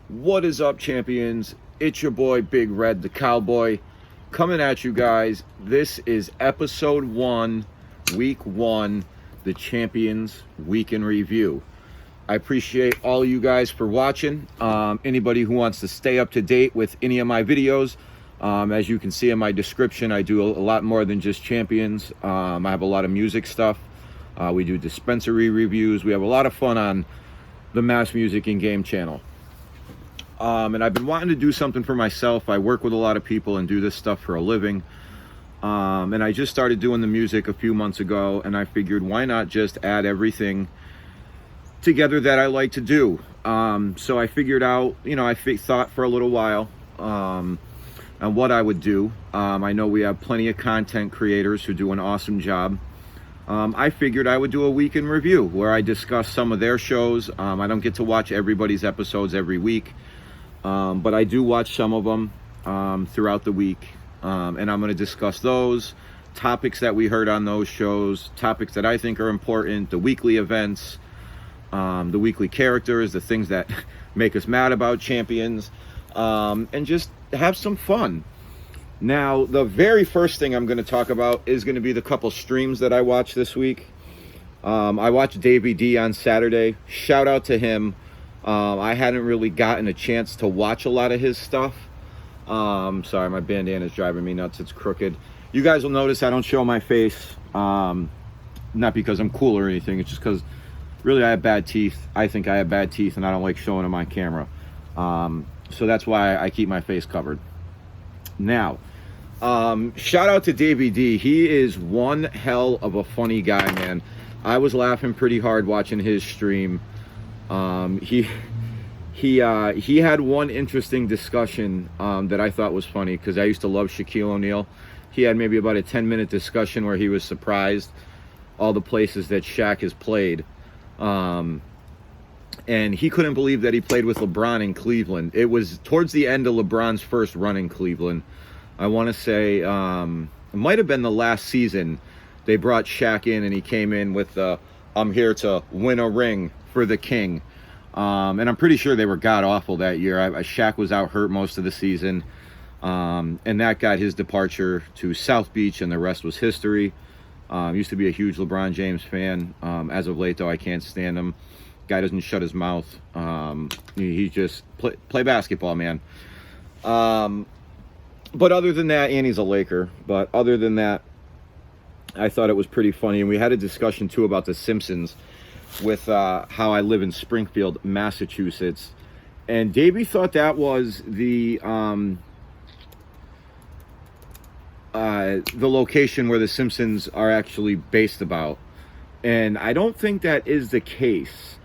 What is up, champions? It's your boy Big Red the Cowboy coming at you guys. This is episode 1, week 1, the Champions Week in Review. I appreciate all you guys for watching. Anybody who wants to stay up to date with any of my videos, as you can see in my description, I do a lot more than just Champions. I have a lot of music stuff. We do dispensary reviews. We have a lot of fun on the Mass Music and Game channel. And I've been wanting to do something for myself. I work with a lot of people and do this stuff for a living. And I just started doing the music a few months ago, and I figured why not just add everything together that I like to do. So I figured out, I thought for a little while on what I would do. I know we have plenty of content creators who do an awesome job. I figured I would do a week in review where I discuss some of their shows. I don't get to watch everybody's episodes every week. But I do watch some of them throughout the week, and I'm going to discuss those topics that we heard on those shows, topics that I think are important, the weekly events, the weekly characters, the things that make us mad about Champions, and just have some fun. Now, the very first thing I'm going to talk about is going to be the couple streams that I watched this week. I watched Davey D on Saturday. Shout out to him. I hadn't really gotten a chance to watch a lot of his stuff. Sorry, my bandana is driving me nuts. It's crooked. You guys will notice I don't show my face. Not because I'm cool or anything. It's just because really I have bad teeth. I think I have bad teeth and I don't like showing them on camera. So that's why I keep my face covered. Now, shout out to Davey D. He is one hell of a funny guy, man. I was laughing pretty hard watching his stream. He had one interesting discussion that I thought was funny because I used to love Shaquille O'Neal. He had maybe about a 10-minute discussion where he was surprised all the places that Shaq has played. And he couldn't believe that he played with LeBron in Cleveland. It was towards the end of LeBron's first run in Cleveland. I want to say it might have been the last season. They brought Shaq in and he came in with I'm here to win a ring for the king. And I'm pretty sure they were god-awful that year. Shaq was out hurt most of the season. And that got his departure to South Beach, and the rest was history. Used to be a huge LeBron James fan. As of late, though, I can't stand him. Guy doesn't shut his mouth. He just play basketball, man. But other than that, and he's a Laker. But other than that, I thought it was pretty funny. And we had a discussion, too, about the Simpsons with how I live in Springfield, Massachusetts. And Davey thought that was the location where the Simpsons are actually based about. And I don't think that is the case.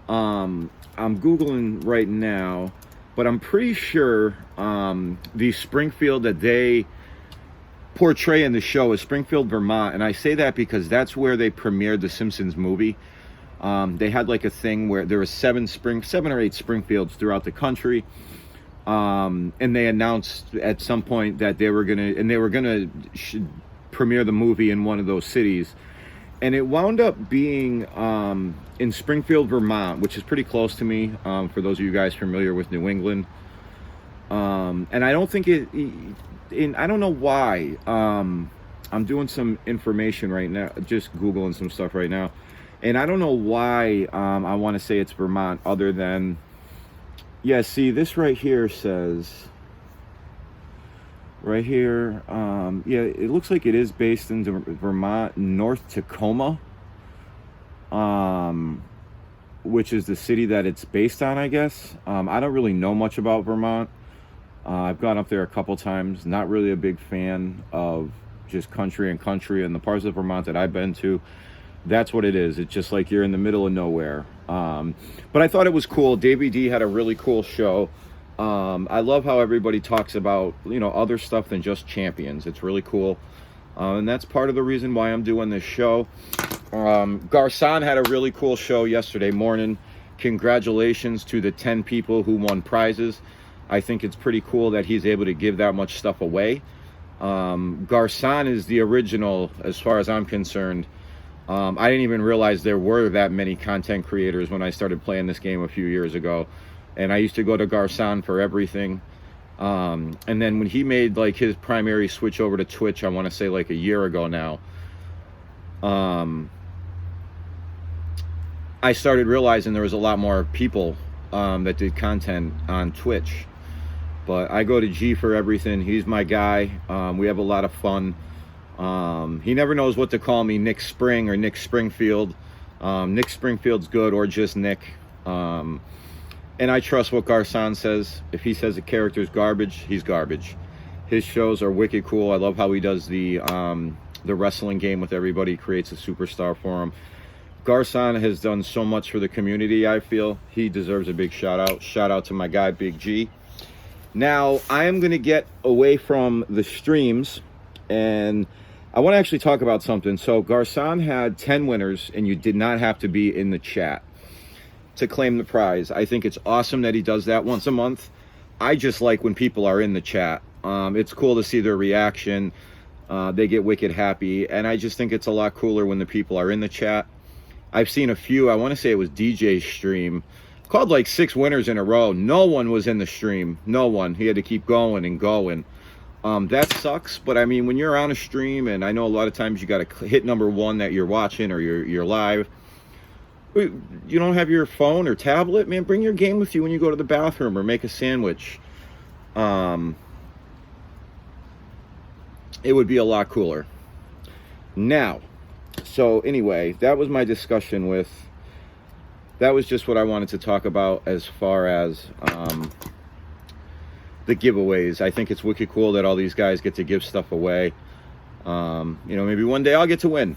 I'm Googling right now, but I'm pretty sure the Springfield that they portray in the show is Springfield, Vermont. And I say that because that's where they premiered the Simpsons movie. They had like a thing where there were 7 or 8 Springfields throughout the country. And they announced at some point that they were gonna premiere the movie in one of those cities. And it wound up being in Springfield, Vermont, which is pretty close to me, for those of you guys familiar with New England. And I don't think I don't know why. I'm doing some information right now, just Googling some stuff right now. And I don't know why I want to say it's Vermont other than, yeah, see, this right here says, right here, yeah, it looks like it is based in Vermont, North Tacoma, which is the city that it's based on, I guess. I don't really know much about Vermont. I've gone up there a couple times, not really a big fan of just country and the parts of Vermont that I've been to. That's what it is. It's just like you're in the middle of nowhere. But I thought it was cool. Davey D had a really cool show. I love how everybody talks about, other stuff than just Champions. It's really cool. And that's part of the reason why I'm doing this show. Garcon had a really cool show yesterday morning. Congratulations to the 10 people who won prizes. I think it's pretty cool that he's able to give that much stuff away. Garcon is the original, as far as I'm concerned. I didn't even realize there were that many content creators when I started playing this game a few years ago. and I used to go to Garcon for everything. And then when he made like his primary switch over to Twitch, I want to say like a year ago now, I started realizing there was a lot more people that did content on Twitch. But I go to G for everything. He's my guy. We have a lot of fun. He never knows what to call me, Nick Spring or Nick Springfield. Nick Springfield's good, or just Nick. And I trust what Garcon says. If he says a character's garbage, he's garbage. His shows are wicked cool. I love how he does the wrestling game with everybody. He creates a superstar for him. Garcon has done so much for the community, I feel. He deserves a big shout out. Shout out to my guy, Big G. Now, I am going to get away from the streams, and I want to actually talk about something. So, Garcon had 10 winners, and you did not have to be in the chat to claim the prize. I think it's awesome that he does that once a month. I just like when people are in the chat. It's cool to see their reaction. They get wicked happy, and I just think it's a lot cooler when the people are in the chat. I've seen a few. I want to say it was DJ's stream. Called like 6 winners in a row. No one was in the stream. No one. He had to keep going and going. That sucks. But I mean, when you're on a stream, and I know a lot of times you got to hit number 1 that you're watching or you're live. You don't have your phone or tablet, man. Bring your game with you when you go to the bathroom or make a sandwich. It would be a lot cooler. Now, so anyway, that was my discussion with. That was just what I wanted to talk about as far as the giveaways. I think it's wicked cool that all these guys get to give stuff away. Maybe one day I'll get to win.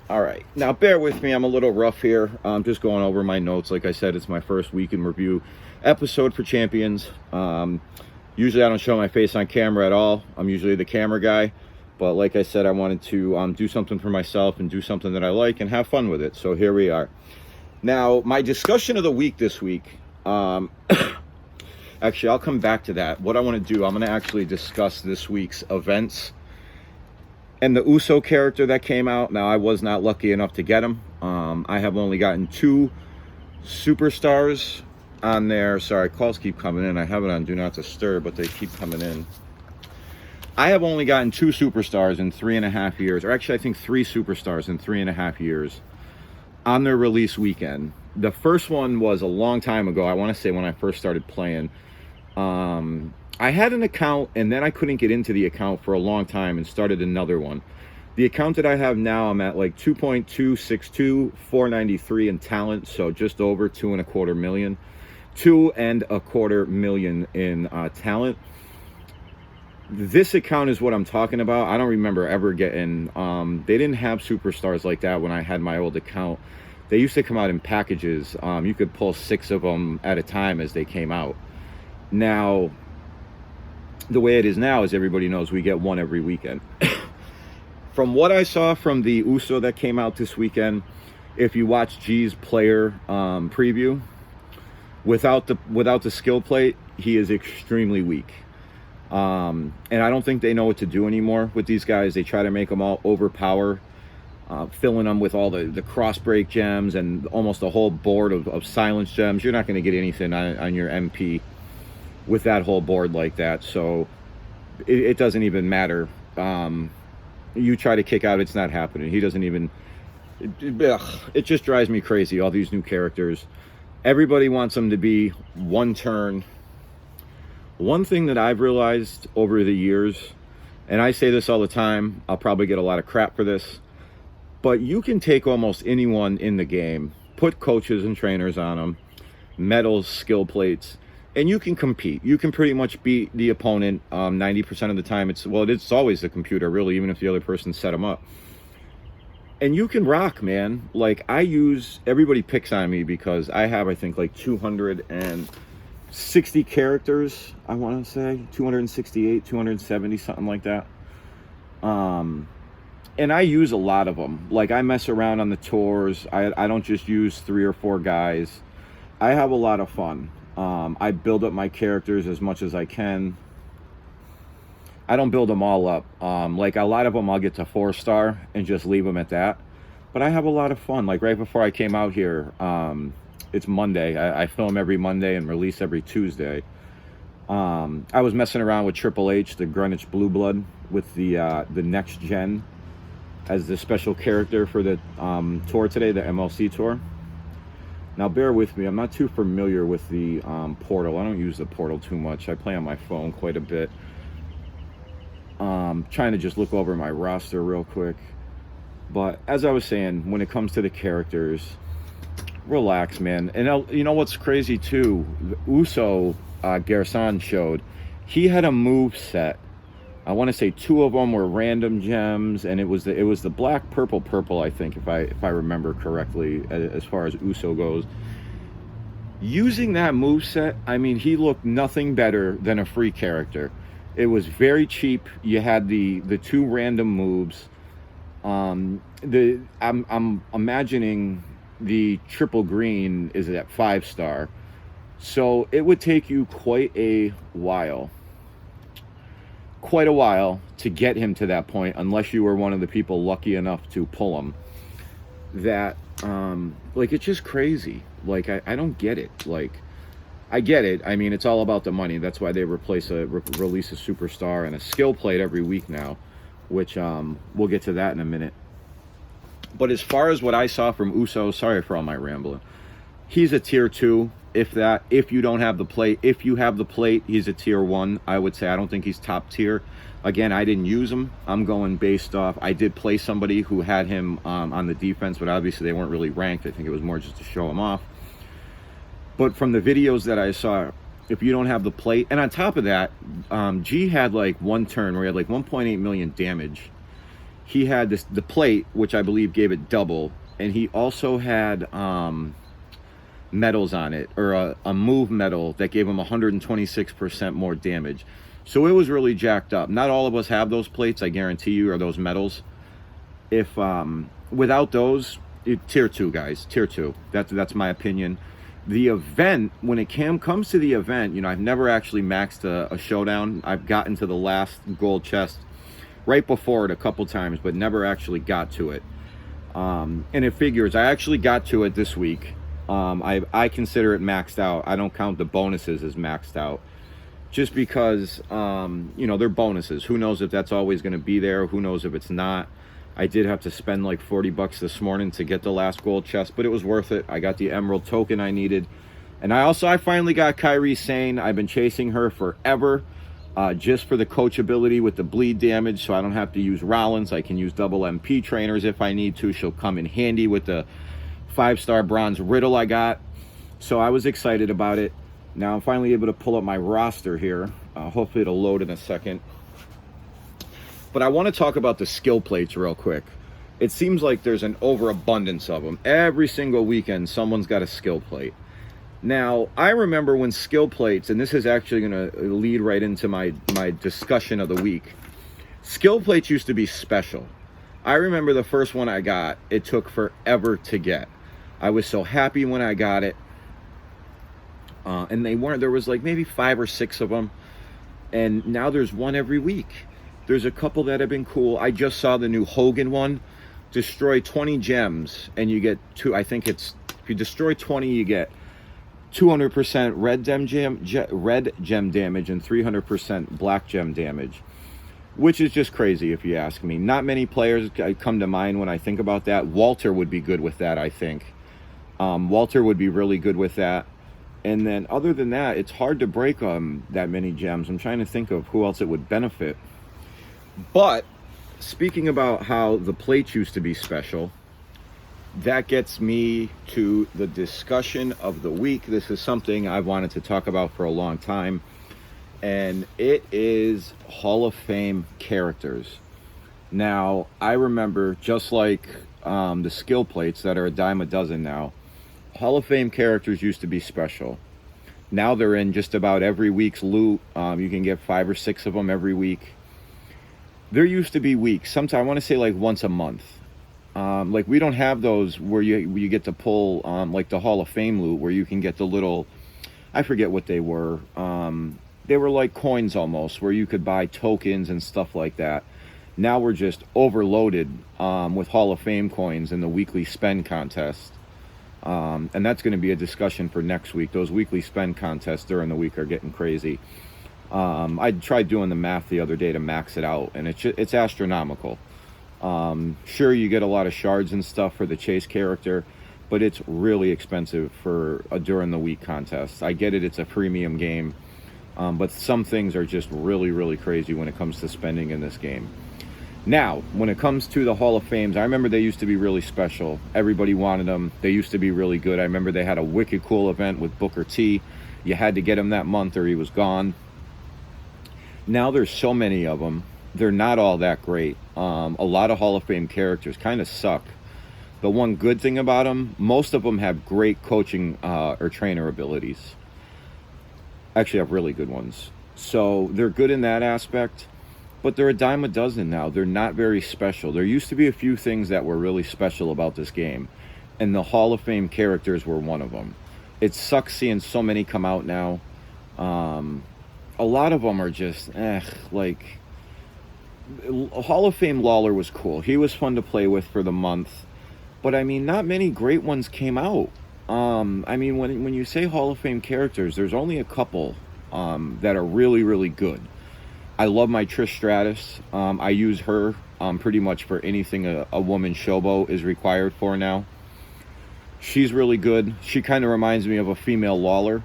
All right. Now, bear with me. I'm a little rough here. I'm just going over my notes. Like I said, it's my first week in review episode for Champions. Usually I don't show my face on camera at all. I'm usually the camera guy. But like I said, I wanted to do something for myself and do something that I like and have fun with it. So here we are. Now, my discussion of the week this week, actually, I'll come back to that. What I want to do, I'm going to actually discuss this week's events and the USO character that came out. Now, I was not lucky enough to get him. I have only gotten 2 superstars on there. Sorry, calls keep coming in. I have it on Do Not Disturb, but they keep coming in. I have only gotten 2 superstars in 3.5 years, or actually, I think 3 superstars in 3.5 years. On their release weekend. The first one was a long time ago. I want to say when I first started playing. I had an account, and then I couldn't get into the account for a long time and started another one. The account that I have now, I'm at like 2.262, 493 in talent, so just over 2.25 million. 2.25 million in talent. This account is what I'm talking about. I don't remember ever getting, they didn't have superstars like that when I had my old account. They used to come out in packages. You could pull 6 of them at a time as they came out. Now, the way it is now is everybody knows we get 1 every weekend. From what I saw from the USO that came out this weekend, if you watch G's player preview, without the skill plate, he is extremely weak. And I don't think they know what to do anymore with these guys. They try to make them all overpower, filling them with all the cross break gems and almost a whole board of silence gems. You're not going to get anything on your MP with that whole board like that. So it doesn't even matter. You try to kick out, it's not happening. He doesn't even. It just drives me crazy. All these new characters. Everybody wants them to be one turn. One thing that I've realized over the years, and I say this all the time, I'll probably get a lot of crap for this, but you can take almost anyone in the game, put coaches and trainers on them, medals, skill plates, and you can compete. You can pretty much beat the opponent 90% of the time. It's always the computer, really, even if the other person set them up. And you can rock, man. Like, everybody picks on me because I have, I think, like 260 characters, I want to say 268, 270, something like that. And I use a lot of them. Like, I mess around on the tours. I don't just use 3 or 4 guys. I have a lot of fun. I build up my characters as much as I can. I don't build them all up. Like, a lot of them I'll get to 4-star and just leave them at that. But I have a lot of fun. Like, right before I came out here, It's Monday. I film every Monday and release every Tuesday. I was messing around with Triple H, the Greenwich Blue Blood, with the Next Gen as the special character for the tour today, the MLC tour. Now, bear with me. I'm not too familiar with the portal. I don't use the portal too much. I play on my phone quite a bit. Trying to just look over my roster real quick. But as I was saying, when it comes to the characters, relax, man. And you know what's crazy too? USO Garcon showed. He had a move set. I want to say 2 of them were random gems, and it was the black, purple, purple. I think if I remember correctly, as far as USO goes. Using that move set, I mean, he looked nothing better than a free character. It was very cheap. You had the 2 random moves. I'm imagining the triple green is at 5-star, so it would take you quite a while to get him to that point, unless you were one of the people lucky enough to pull him. That like, it's just crazy. Like, I don't get it. Like, I get it. I mean, it's all about the money. That's why they release a superstar and a skill plate every week now, which we'll get to that in a minute. But as far as what I saw from USO, sorry for all my rambling, he's a tier 2, if that. If you don't have the plate. If you have the plate, he's a tier 1, I would say. I don't think he's top tier. Again, I didn't use him. I'm going based off, I did play somebody who had him on the defense, but obviously they weren't really ranked. I think it was more just to show him off. But from the videos that I saw, if you don't have the plate, and on top of that, G had like one turn where he had like 1.8 million damage. He had the plate, which I believe gave it double, and he also had medals on it, or a move medal that gave him 126% more damage. So it was really jacked up. Not all of us have those plates, I guarantee you, or those medals. If without those, tier 2, guys, tier 2. That's my opinion. The event, when it comes to the event, you know, I've never actually maxed a showdown. I've gotten to the last gold chest right before it a couple times, but never actually got to it. And it figures, I actually got to it this week. I consider it maxed out. I don't count the bonuses as maxed out, just because, you know, they're bonuses. Who knows if that's always going to be there? Who knows if it's not? I did have to spend like 40 bucks this morning to get the last gold chest, but it was worth it. I got the emerald token I needed. And I finally got Kairi Sane. I've been chasing her forever, just for the coachability with the bleed damage, so I don't have to use Rollins. I can use double MP trainers if I need to. She'll come in handy with the 5-star bronze Riddle I got. So I was excited about it. Now I'm finally able to pull up my roster here. Hopefully it'll load in a second. But I want to talk about the skill plates real quick. It seems like there's an overabundance of them. Every single weekend, someone's got a skill plate. Now, I remember when skill plates, and this is actually going to lead right into my discussion of the week. Skill plates used to be special. I remember the first one I got, it took forever to get. I was so happy when I got it. And there was like maybe 5 or 6 of them. And now there's one every week. There's a couple that have been cool. I just saw the new Hogan one. Destroy 20 gems and you get if you destroy 20, you get 200% red gem damage and 300% black gem damage, which is just crazy if you ask me. Not many players come to mind when I think about that. Walter would be good with that, I think. Walter would be really good with that. And then other than that, it's hard to break that many gems. I'm trying to think of who else it would benefit. But speaking about how the plates used to be special, that gets me to the discussion of the week. This is something I've wanted to talk about for a long time, and it is Hall of Fame characters. Now, I remember, just like the skill plates that are a dime a dozen now, Hall of Fame characters used to be special. Now they're in just about every week's loot. You can get 5 or 6 of them every week. There used to be weeks, sometimes I want to say like once a month. Like, we don't have those where you get to pull like the Hall of Fame loot, where you can get the little, I forget what they were. They were like coins almost, where you could buy tokens and stuff like that. Now we're just overloaded with Hall of Fame coins in the weekly spend contest. And that's going to be a discussion for next week. Those weekly spend contests during the week are getting crazy. I tried doing the math the other day to max it out, and it's astronomical. Sure, you get a lot of shards and stuff for the chase character, but it's really expensive for a during the week contest. I get it, it's a premium game, but some things are just really, really crazy when it comes to spending in this game. Now, when it comes to the Hall of Fames, I remember they used to be really special. Everybody wanted them. They used to be really good. I remember they had a wicked cool event with Booker T. You had to get him that month or he was gone. Now there's so many of them. They're not all that great. A lot of Hall of Fame characters kind of suck. The one good thing about them, most of them have great coaching or trainer abilities. Actually have really good ones. So they're good in that aspect. But they're a dime a dozen now. They're not very special. There used to be a few things that were really special about this game, and the Hall of Fame characters were one of them. It sucks seeing so many come out now. A lot of them are just, like, Hall of Fame Lawler was cool. He was fun to play with for the month. But, I mean, not many great ones came out. I mean, when you say Hall of Fame characters, there's only a couple that are really, really good. I love my Trish Stratus. I use her pretty much for anything a woman showboat is required for now. She's really good. She kind of reminds me of a female Lawler.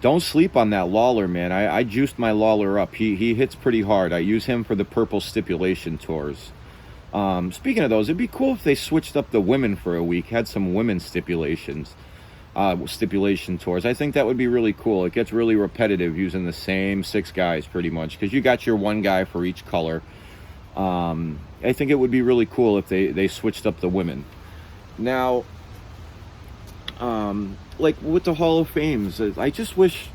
Don't sleep on that Lawler, man. I juiced my Lawler up. He hits pretty hard. I use him for the purple stipulation tours. Speaking of those, it'd be cool if they switched up the women for a week, had some women's stipulation tours. I think that would be really cool. It gets really repetitive using the same 6 guys pretty much, because you got your one guy for each color. I think it would be really cool if they switched up the women. Now, like with the Hall of Fames, I just wish,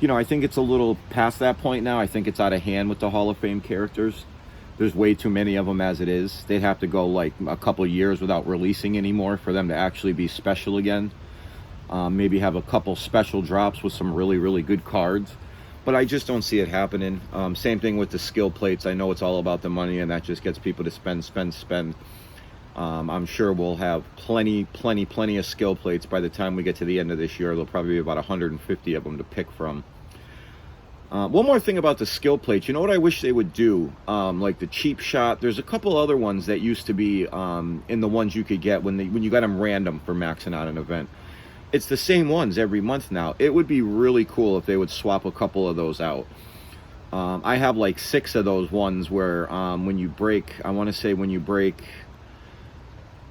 I think it's a little past that point now. I think it's out of hand with the Hall of Fame characters. There's way too many of them as it is. They'd have to go like a couple years without releasing anymore for them to actually be special again. Maybe have a couple special drops with some really, really good cards. But I just don't see it happening. Same thing with the skill plates. I know it's all about the money, and that just gets people to spend. I'm sure we'll have plenty of skill plates by the time we get to the end of this year. There'll probably be about 150 of them to pick from. One more thing about the skill plates. You know what I wish they would do? Like the cheap shot. There's a couple other ones that used to be in the ones you could get when you got them random for maxing out an event. It's the same ones every month now. It would be really cool if they would swap a couple of those out. I have like 6 of those ones where when you break, I want to say when you break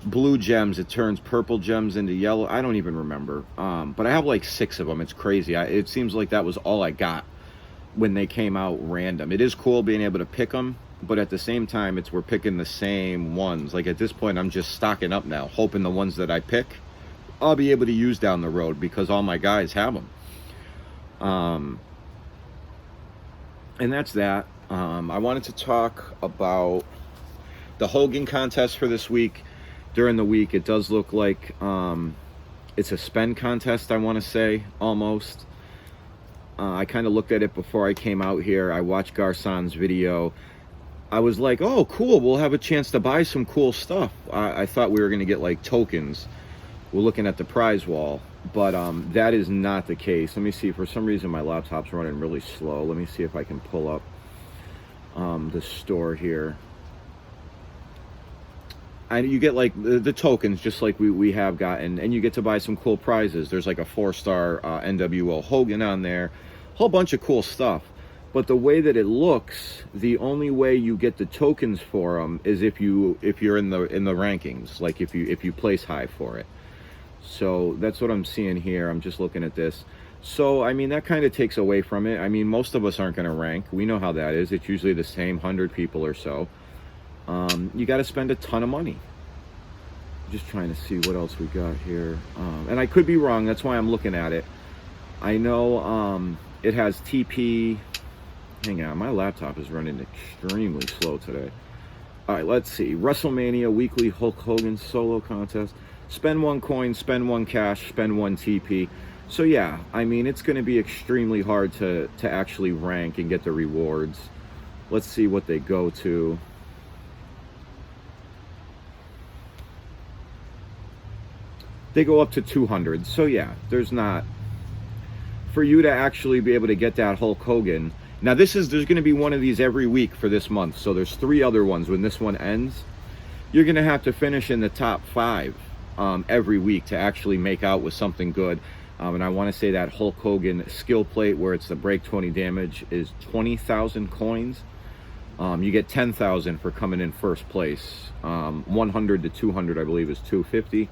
blue gems, it turns purple gems into yellow. I don't even remember. But I have like 6 of them. It's crazy. It seems like that was all I got when they came out random. It is cool being able to pick them, but at the same time, we're picking the same ones. Like at this point, I'm just stocking up now, hoping the ones that I pick, I'll be able to use down the road because all my guys have them. And that's that. I wanted to talk about the Hogan contest for this week. During the week, it does look like it's a spend contest, I want to say, almost. I kind of looked at it before I came out here. I watched Garcon's video. I was like, oh, cool, we'll have a chance to buy some cool stuff. I thought we were going to get, like, tokens. We're looking at the prize wall, but that is not the case. Let me see. For some reason, my laptop's running really slow. Let me see if I can pull up the store here. And you get like the tokens, just like we have gotten, and you get to buy some cool prizes. There's like a 4-star NWO Hogan on there, a whole bunch of cool stuff. But the way that it looks, the only way you get the tokens for them is if you're in the rankings, like if you place high for it. So that's what I'm seeing here. I'm just looking at this. So, I mean, that kind of takes away from it. I mean, most of us aren't going to rank. We know how that is. It's usually the same 100 people or so. You got to spend a ton of money. Just trying to see what else we got here. And I could be wrong. That's why I'm looking at it. I know it has TP. Hang on. My laptop is running extremely slow today. All right, let's see. WrestleMania Weekly Hulk Hogan Solo Contest. Spend 1 coin, spend 1 cash, spend 1 TP. So yeah, I mean, it's going to be extremely hard to actually rank and get the rewards. Let's see what they go to. they go up to 200. So yeah, there's not, for you to actually be able to get that Hulk Hogan. Now there's going to be one of these every week for this month. So there's 3 other ones. When this one ends, you're going to have to finish in the top 5 every week to actually make out with something good. And I want to say that Hulk Hogan skill plate, where it's the break 20 damage, is 20,000 coins. You get 10,000 for coming in first place. 100 to 200, I believe, is 250.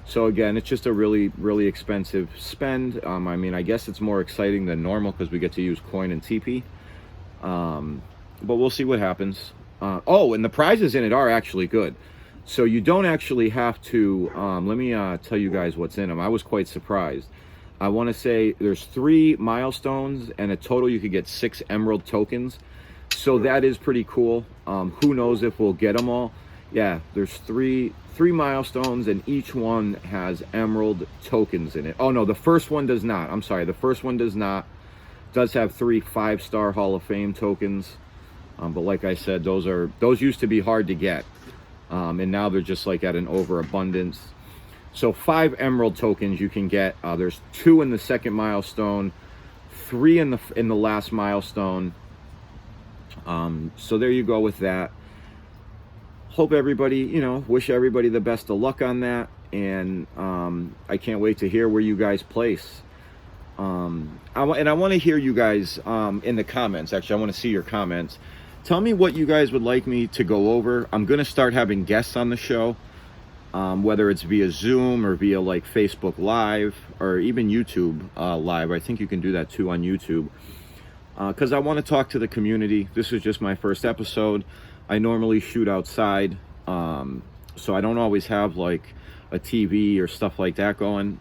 So again, it's just a really, really expensive spend. I mean, I guess it's more exciting than normal because we get to use coin and TP. But we'll see what happens. Oh, and the prizes in it are actually good. So you don't actually have to, let me tell you guys what's in them. I was quite surprised. I want to say there's 3 milestones, and a total you could get 6 emerald tokens. So that is pretty cool. Who knows if we'll get them all. Yeah, there's three milestones, and each one has emerald tokens in it. Oh no, the first one does not. I'm sorry, the first one does not. Does have 3 5-star Hall of Fame tokens. But like I said, those used to be hard to get. And now they're just like at an overabundance. So 5 emerald tokens you can get. There's 2 in the second milestone, 3 in the last milestone. So there you go with that. Hope everybody, wish everybody the best of luck on that. And I can't wait to hear where you guys place. I want to hear you guys in the comments. Actually, I want to see your comments. Tell me what you guys would like me to go over. I'm going to start having guests on the show, whether it's via Zoom or via like Facebook Live or even YouTube Live. I think you can do that too on YouTube. Because I want to talk to the community. This is just my first episode. I normally shoot outside, so I don't always have like a TV or stuff like that going.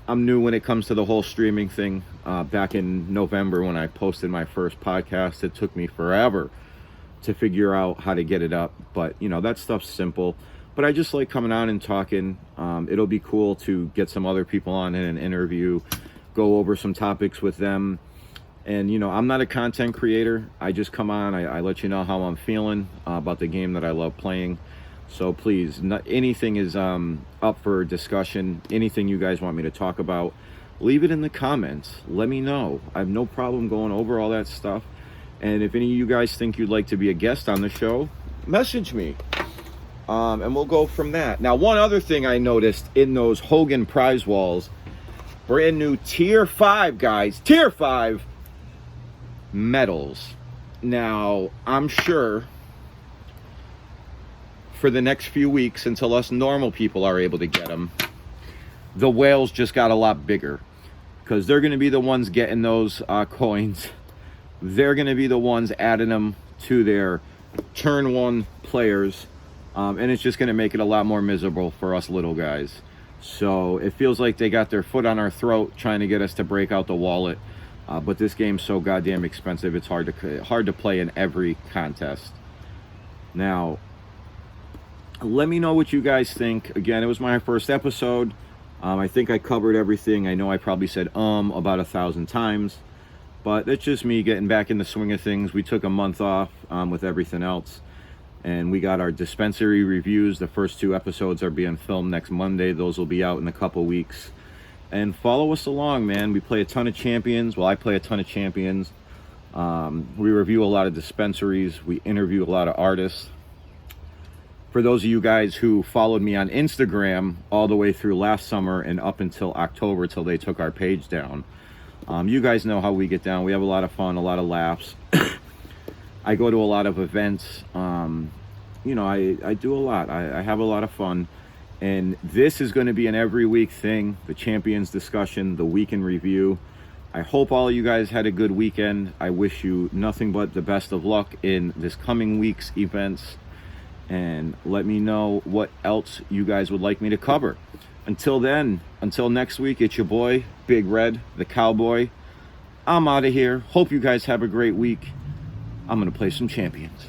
I'm new when it comes to the whole streaming thing. Back in November when I posted my first podcast, it took me forever to figure out how to get it up. But, that stuff's simple. But I just like coming on and talking. It'll be cool to get some other people on in an interview, go over some topics with them. And, I'm not a content creator. I just come on. I let you know how I'm feeling about the game that I love playing. So please, anything is up for discussion. Anything you guys want me to talk about, leave it in the comments. Let me know. I have no problem going over all that stuff. And if any of you guys think you'd like to be a guest on the show, message me. And we'll go from that. Now, one other thing I noticed in those Hogan prize walls, brand new Tier 5, guys. Tier 5 medals. Now, I'm sure for the next few weeks, until us normal people are able to get them, the whales just got a lot bigger, because they're going to be the ones getting those coins. They're going to be the ones adding them to their turn 1 players, and it's just going to make it a lot more miserable for us little guys. So it feels like they got their foot on our throat trying to get us to break out the wallet. But this game's so goddamn expensive, it's hard to play in every contest. Now, let me know what you guys think. Again, it was my first episode. I think I covered everything. I know I probably said about 1,000 times, but that's just me getting back in the swing of things. We took a month off with everything else, and we got our dispensary reviews. The first 2 episodes are being filmed next Monday. Those will be out in a couple weeks. And follow us along, man. We play a ton of champions. Well, I play a ton of champions. We review a lot of dispensaries. We interview a lot of artists. For those of you guys who followed me on Instagram all the way through last summer and up until October, till they took our page down, you guys know how we get down. We have a lot of fun, a lot of laughs. I go to a lot of events. I do a lot. I have a lot of fun. And this is going to be an every week thing. The champions discussion, the week in review. I hope all of you guys had a good weekend. I wish you nothing but the best of luck in this coming week's events. And let me know what else you guys would like me to cover. Until then, until next week, it's your boy, Big Red, the Cowboy. I'm out of here. Hope you guys have a great week. I'm going to play some champions.